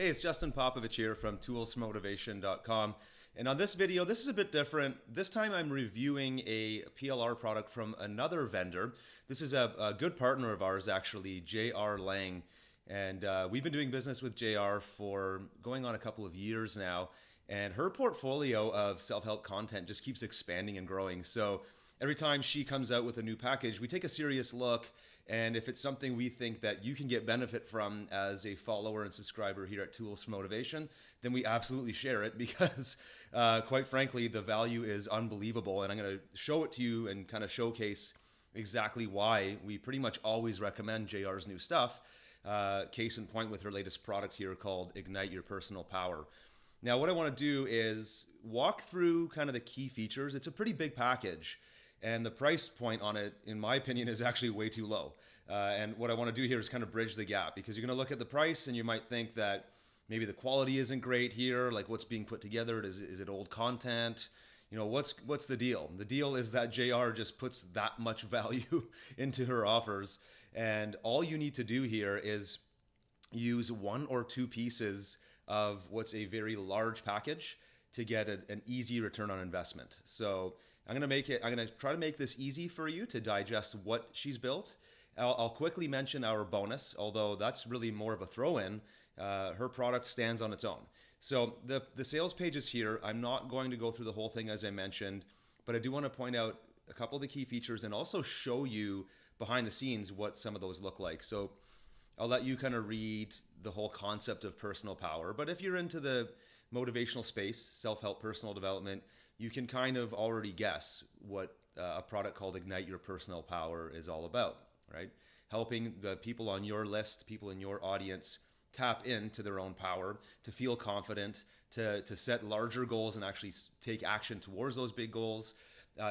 Hey, it's Justin Popovich here from toolsmotivation.com. And on this video, this is a bit different. This time I'm reviewing a PLR product from another vendor. This is a good partner of ours, actually, JR Lang. And we've been doing business with JR for going on a couple of years now. And her portfolio of self-help content just keeps expanding and growing. So every time she comes out with a new package, we take a serious look. And if it's something we think that you can get benefit from as a follower and subscriber here at Tools for Motivation, then we absolutely share it because, quite frankly, the value is unbelievable. And I'm going to show it to you and kind of showcase exactly why we pretty much always recommend JR's new stuff. Case in point with her latest product here called Ignite Your Personal Power. Now, what I want to do is walk through kind of the key features. It's a pretty big package. And the price point on it, in my opinion, is actually way too low. And what I want to do here is kind of bridge the gap, because you're going to look at the price and you might think that maybe the quality isn't great here, like what's being put together, is it old content? You know, what's the deal? The deal is that JR just puts that much value into her offers, and all you need to do here is use one or two pieces of what's a very large package to get an easy return on investment. So I'm going to try to make this easy for you to digest what she's built. I'll quickly mention our bonus, although that's really more of a throw-in. Her product stands on its own. So the sales page is here. I'm not going to go through the whole thing as I mentioned, but I do want to point out a couple of the key features and also show you behind the scenes what some of those look like. So I'll let you kind of read the whole concept of personal power. But if you're into the motivational space, self-help, personal development, you can kind of already guess what a product called Ignite Your Personal Power is all about, right? Helping the people on your list, people in your audience, tap into their own power, to feel confident, to set larger goals and actually take action towards those big goals,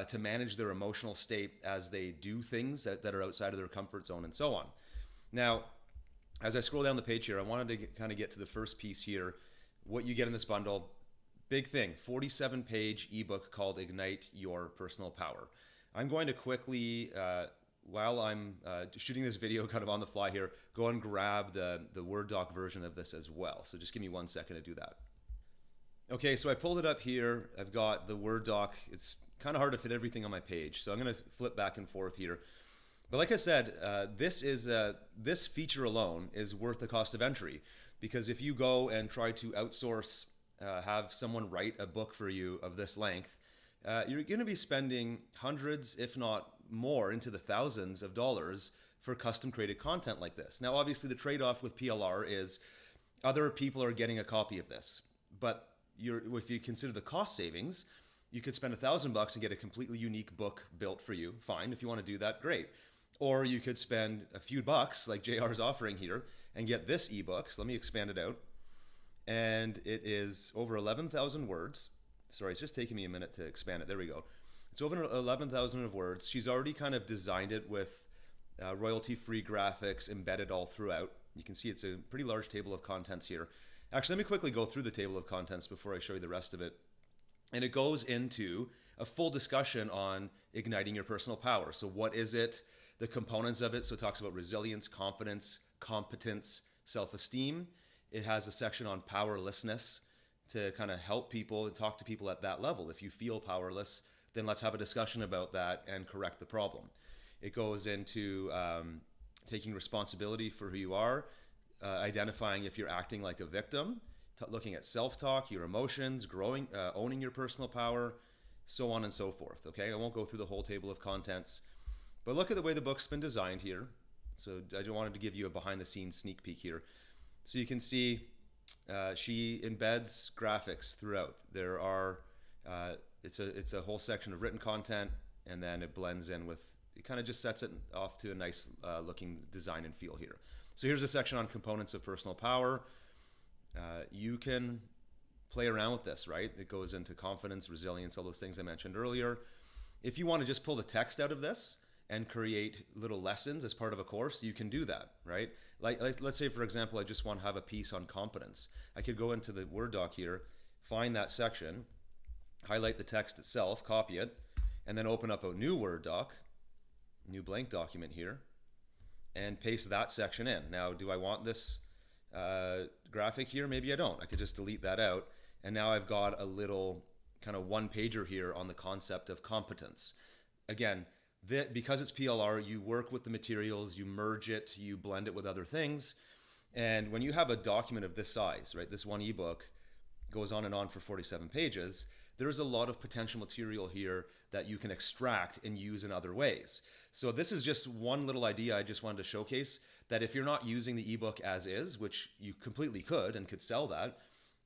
to manage their emotional state as they do things that are outside of their comfort zone, and so on. Now, as I scroll down the page here, I wanted to kind of get to the first piece here. What you get in this bundle, big thing, 47-page ebook called Ignite Your Personal Power. I'm going to quickly, while I'm shooting this video kind of on the fly here, go and grab the Word doc version of this as well. So just give me 1 second to do that. Okay, so I pulled it up here. I've got the Word doc. It's kind of hard to fit everything on my page, so I'm going to flip back and forth here. But like I said, this feature alone is worth the cost of entry, because if you go and try to outsource, have someone write a book for you of this length, you're going to be spending hundreds, if not more, into the thousands of dollars for custom created content like this. Now, obviously, the trade-off with PLR is other people are getting a copy of this, but if you consider the cost savings, you could spend $1,000 and get a completely unique book built for you. Fine, if you want to do that, great. Or you could spend a few bucks, like JR is offering here, and get this ebook. So let me expand it out. And it is over 11,000 words. Sorry, it's just taking me a minute to expand it. There we go. It's over 11,000 of words. She's already kind of designed it with royalty-free graphics embedded all throughout. You can see it's a pretty large table of contents here. Actually, let me quickly go through the table of contents before I show you the rest of it. And it goes into a full discussion on igniting your personal power. So what is it? The components of it. So it talks about resilience, confidence, competence, self-esteem. It has a section on powerlessness to kind of help people and talk to people at that level. If you feel powerless, then let's have a discussion about that and correct the problem. It goes into taking responsibility for who you are, identifying if you're acting like a victim, looking at self-talk, your emotions, growing, owning your personal power, so on and so forth. Okay, I won't go through the whole table of contents, but look at the way the book's been designed here. So I just wanted to give you a behind-the-scenes sneak peek here. So you can see she embeds graphics throughout. There are, it's a whole section of written content, and then it blends in with, it kind of just sets it off to a nice looking design and feel here. So here's a section on components of personal power. You can play around with this, right? It goes into confidence, resilience, all those things I mentioned earlier. If you want to just pull the text out of this and create little lessons as part of a course, you can do that, right? Like let's say, for example, I just want to have a piece on competence. I could go into the Word doc here, find that section, highlight the text itself, copy it, and then open up a new Word doc, new blank document here, and paste that section in. Now, do I want this graphic here. Maybe I don't. I could just delete that out. And now I've got a little kind of one pager here on the concept of competence. Again, because it's PLR, you work with the materials, you merge it, you blend it with other things. And when you have a document of this size, right, this one ebook goes on and on for 47 pages, there's a lot of potential material here that you can extract and use in other ways. So this is just one little idea I just wanted to showcase, that if you're not using the ebook as is, which you completely could and could sell that,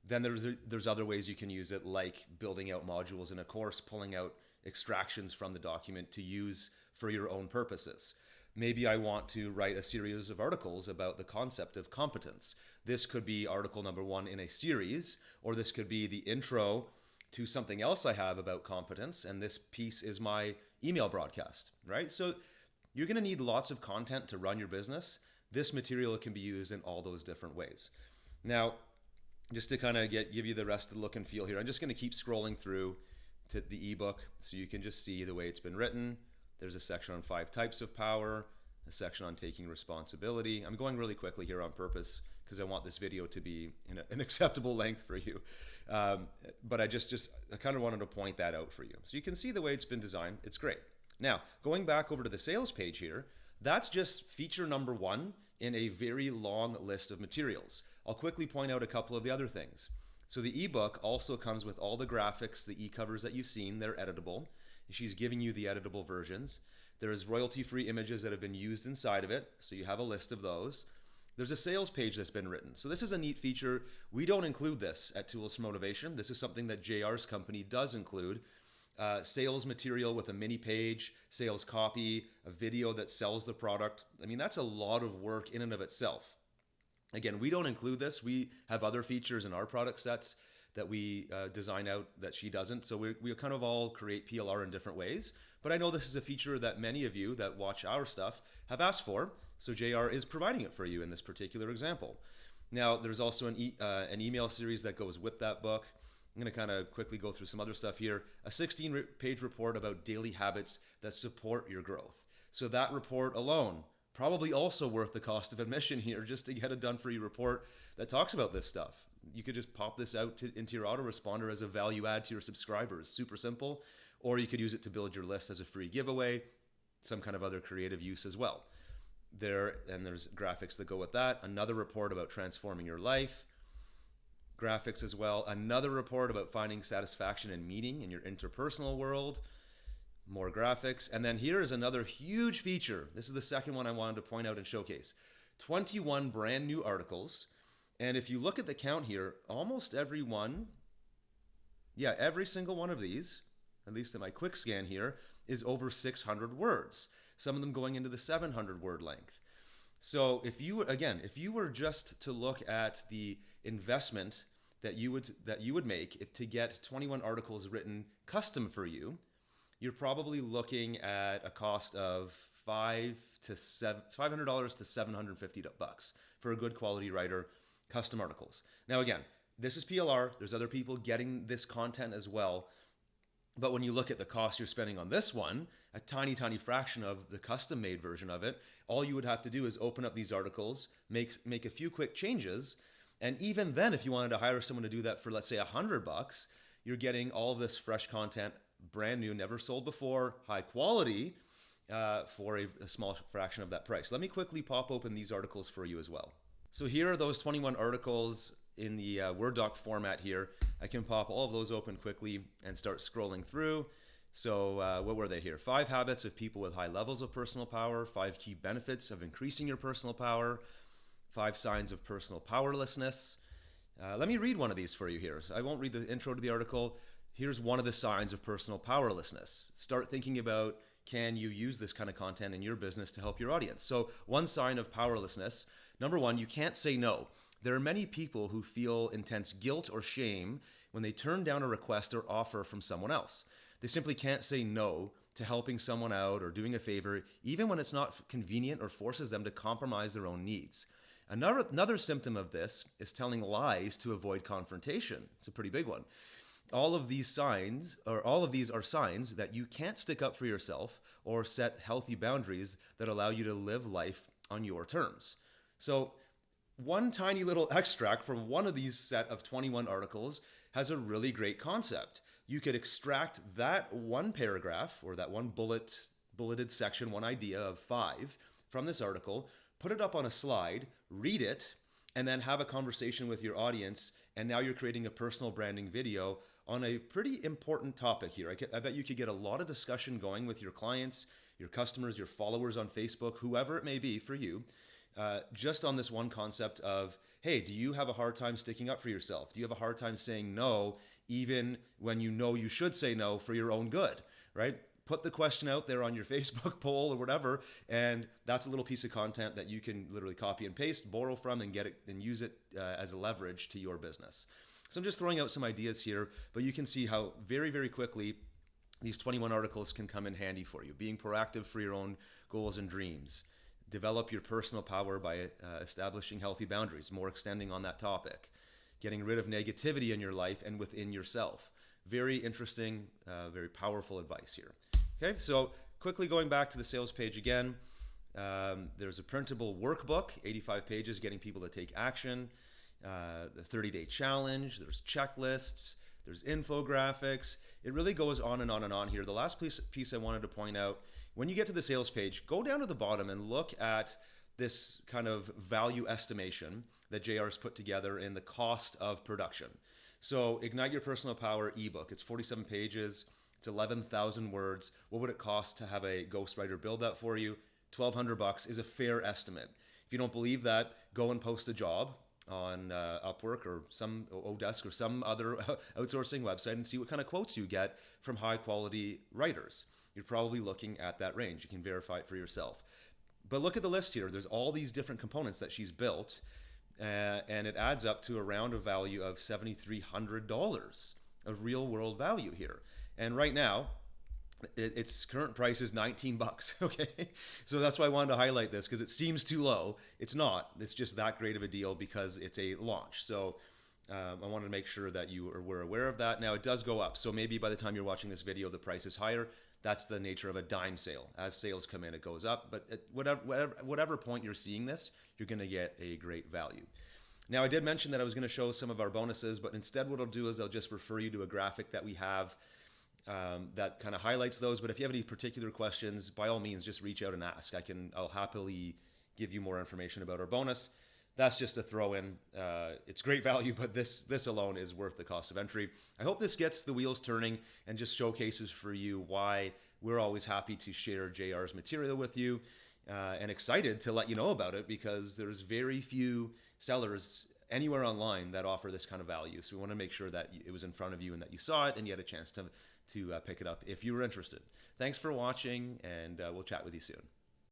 then there's other ways you can use it, like building out modules in a course, pulling out extractions from the document to use for your own purposes. Maybe I want to write a series of articles about the concept of competence. This could be article number 1 in a series, or this could be the intro to something else I have about competence, and this piece is my email broadcast, right? So you're going to need lots of content to run your business. This material can be used in all those different ways. Now, just to kind of give you the rest of the look and feel here, I'm just going to keep scrolling through to the ebook so you can just see the way it's been written. There's a section on 5 types of power, a section on taking responsibility. I'm going really quickly here on purpose because I want this video to be in an acceptable length for you. But I kind of wanted to point that out for you. So you can see the way it's been designed. It's great. Now, going back over to the sales page here, that's just feature number 1 in a very long list of materials. I'll quickly point out a couple of the other things. So the ebook also comes with all the graphics, the e-covers that you've seen. They're editable. She's giving you the editable versions. There's royalty-free images that have been used inside of it, so you have a list of those. There's a sales page that's been written. So this is a neat feature. We don't include this at Tools for Motivation. This is something that JR's company does include. Sales material with a mini page, sales copy, a video that sells the product. I mean, that's a lot of work in and of itself. Again, we don't include this. We have other features in our product sets that we design out that she doesn't. So we kind of all create PLR in different ways. But I know this is a feature that many of you that watch our stuff have asked for. So JR is providing it for you in this particular example. Now, there's also an email series that goes with that book. I'm going to kind of quickly go through some other stuff here. A 16-page report about daily habits that support your growth. So that report alone, probably also worth the cost of admission here just to get a done for you report that talks about this stuff. You could just pop this out into your autoresponder as a value add to your subscribers. Super simple. Or you could use it to build your list as a free giveaway, some kind of other creative use as well. There's graphics that go with that. Another report about transforming your life. Graphics as well. Another report about finding satisfaction and meaning in your interpersonal world. More graphics. And then here is another huge feature. This is the second one I wanted to point out and showcase. 21 brand new articles. And if you look at the count here, almost every single one of these, at least in my quick scan here, is over 600 words. Some of them going into the 700 word length. So if you were just to look at the investment that you would make to get 21 articles written custom for you, you're probably looking at a cost of $500 to $750 for a good quality writer, custom articles. Now again, this is PLR. There's other people getting this content as well. But when you look at the cost you're spending on this one, a tiny, tiny fraction of the custom made version of it, all you would have to do is open up these articles, make a few quick changes. And even then, if you wanted to hire someone to do that for, let's say, $100, you're getting all of this fresh content, brand new, never sold before, high quality, for a small fraction of that price. Let me quickly pop open these articles for you as well. So here are those 21 articles in the Word doc format here. I can pop all of those open quickly and start scrolling through. So what were they here? 5 habits of people with high levels of personal power, 5 key benefits of increasing your personal power, 5 signs of personal powerlessness. Let me read one of these for you here. So I won't read the intro to the article. Here's one of the signs of personal powerlessness. Start thinking about, can you use this kind of content in your business to help your audience? So one sign of powerlessness, number 1, you can't say no. There are many people who feel intense guilt or shame when they turn down a request or offer from someone else. They simply can't say no to helping someone out or doing a favor, even when it's not convenient or forces them to compromise their own needs. Another symptom of this is telling lies to avoid confrontation. It's a pretty big one. All of these are signs that you can't stick up for yourself or set healthy boundaries that allow you to live life on your terms. So one tiny little extract from one of these set of 21 articles has a really great concept. You could extract that one paragraph or that one bulleted section, one idea of 5 from this article, put it up on a slide, read it, and then have a conversation with your audience. And now you're creating a personal branding video on a pretty important topic here. I bet you could get a lot of discussion going with your clients, your customers, your followers on Facebook, whoever it may be for you, just on this one concept of, hey, do you have a hard time sticking up for yourself? Do you have a hard time saying no, even when you know you should say no for your own good, right? Put the question out there on your Facebook poll or whatever, and that's a little piece of content that you can literally copy and paste, borrow from, and get it and use it as a leverage to your business. So I'm just throwing out some ideas here, but you can see how very, very quickly these 21 articles can come in handy for you. Being proactive for your own goals and dreams. Develop your personal power by establishing healthy boundaries, more extending on that topic. Getting rid of negativity in your life and within yourself. Very interesting, very powerful advice here. Okay, so quickly going back to the sales page again, there's a printable workbook, 85 pages, getting people to take action. The 30-day challenge, there's checklists, there's infographics. It really goes on and on and on here. The last piece I wanted to point out, when you get to the sales page, go down to the bottom and look at this kind of value estimation that JR's put together in the cost of production. So Ignite Your Personal Power ebook, it's 47 pages, it's 11,000 words. What would it cost to have a ghostwriter build that for you? $1,200 is a fair estimate. If you don't believe that, go and post a job on Upwork or some Odesk or some other outsourcing website and see what kind of quotes you get from high quality writers. You're probably looking at that range. You can verify it for yourself. But look at the list here. There's all these different components that she's built, and it adds up to around a value of $7,300 of real world value here. And right now, its current price is $19. Okay, so that's why I wanted to highlight this, because it seems too low. It's not. It's just that great of a deal because it's a launch. So I wanted to make sure that you were aware of that. Now it does go up, so maybe by the time you're watching this video, the price is higher. That's the nature of a dime sale. As sales come in, it goes up. But at whatever point you're seeing this, you're going to get a great value. Now, I did mention that I was going to show some of our bonuses, but instead what I'll do is I'll just refer you to a graphic that we have that kind of highlights those. But if you have any particular questions, by all means, just reach out and ask. I'll happily give you more information about our bonus. That's just a throw in. It's great value, but this alone is worth the cost of entry. I hope this gets the wheels turning and just showcases for you why we're always happy to share JR's material with you, and excited to let you know about it, because there's very few sellers anywhere online that offer this kind of value. So we want to make sure that it was in front of you and that you saw it and you had a chance to pick it up if you were interested. Thanks for watching, and we'll chat with you soon.